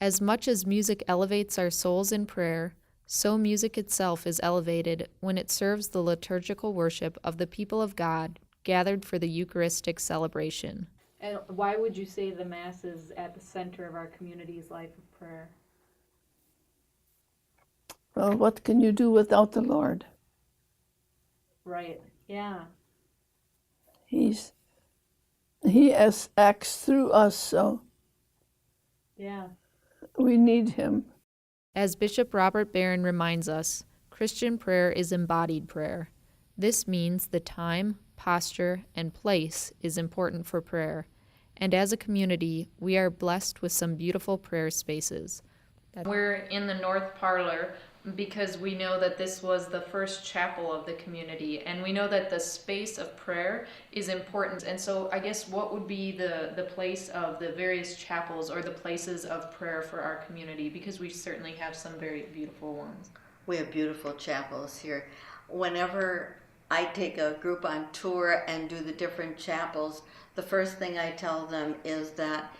As much as music elevates our souls in prayer, so music itself is elevated when it serves the liturgical worship of the people of God gathered for the Eucharistic celebration. And why would you say the Mass is at the center of our community's life of prayer? Well, what can you do without the Lord? Right. Yeah. He acts through us, so Yeah. we need him. As Bishop Robert Barron reminds us, Christian prayer is embodied prayer. This means the time, posture, and place is important for prayer. And as a community, we are blessed with some beautiful prayer spaces. We're in the North Parlor because we know that this was the first chapel of the community, and we know that the space of prayer is important. And so I guess what would be the place of the various chapels or the places of prayer for our community? Because we certainly have some very beautiful ones. We have beautiful chapels here. Whenever I take a group on tour and do the different chapels, the first thing I tell them is that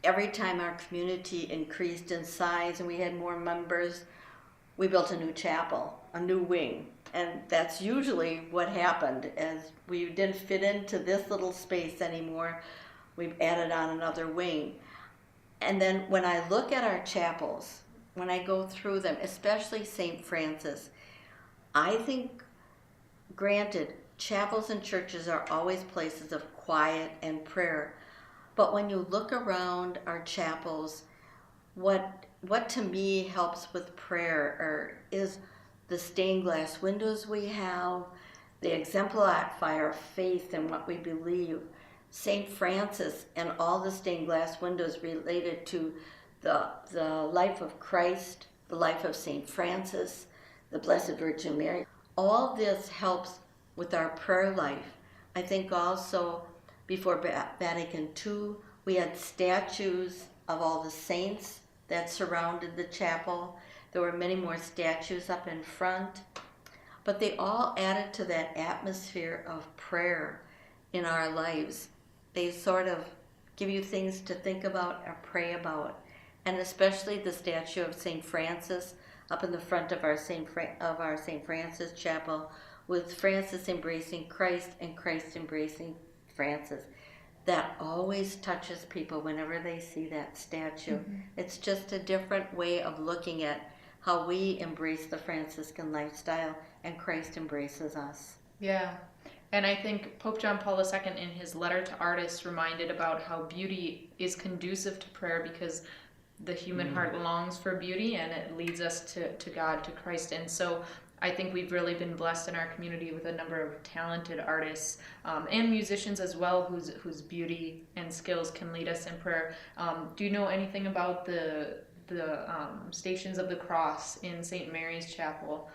every time our community increased in size and we had more members, we built a new chapel, a new wing. And that's usually what happened. As we didn't fit into this little space anymore, we've added on another wing. And then when I look at our chapels, when I go through them, especially St. Francis, I think, granted, chapels and churches are always places of quiet and prayer. But when you look around our chapels, what to me helps with prayer is the stained glass windows we have, the exemplify our faith and what we believe. St. Francis and all the stained glass windows related to the life of Christ, the life of St. Francis, the Blessed Virgin Mary. All this helps with our prayer life. I think also before Vatican II, we had statues of all the saints that surrounded the chapel. There were many more statues up in front, but they all added to that atmosphere of prayer in our lives. They sort of give you things to think about or pray about, and especially the statue of St. Francis up in the front of our St. Francis chapel, with Francis embracing Christ and Christ embracing Francis. That always touches people whenever they see that statue. Mm-hmm. It's just a different way of looking at how we embrace the Franciscan lifestyle and Christ embraces us. Yeah. And I think Pope John Paul II in his letter to artists reminded about how beauty is conducive to prayer because the human heart longs for beauty and it leads us to God, to Christ. And so I think we've really been blessed in our community with a number of talented artists and musicians as well whose beauty and skills can lead us in prayer. Do you know anything about the Stations of the Cross in St. Mary's Chapel?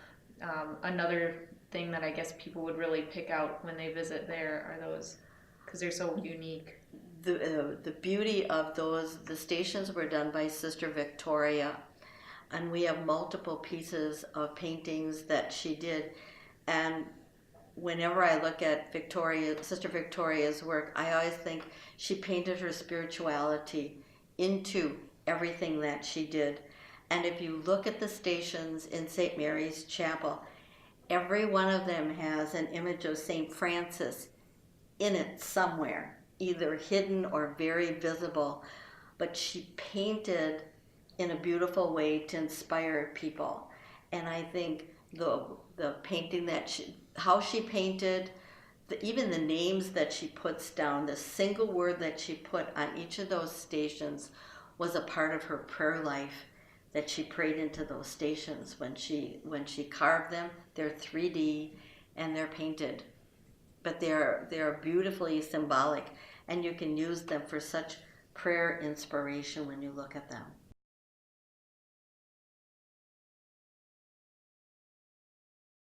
Another thing that I guess people would really pick out when they visit there are those, because they're so unique. The beauty of the stations were done by Sister Victoria, and we have multiple pieces of paintings that she did. And whenever I look at Sister Victoria's work, I always think she painted her spirituality into everything that she did. And if you look at the stations in St. Mary's Chapel, every one of them has an image of St. Francis in it somewhere, either hidden or very visible. But she painted in a beautiful way to inspire people. And I think the painting how she painted, even the names that she puts down, the single word that she put on each of those stations was a part of her prayer life that she prayed into those stations when she carved them. They're 3D and they're painted, but they're beautifully symbolic, and you can use them for such prayer inspiration when you look at them.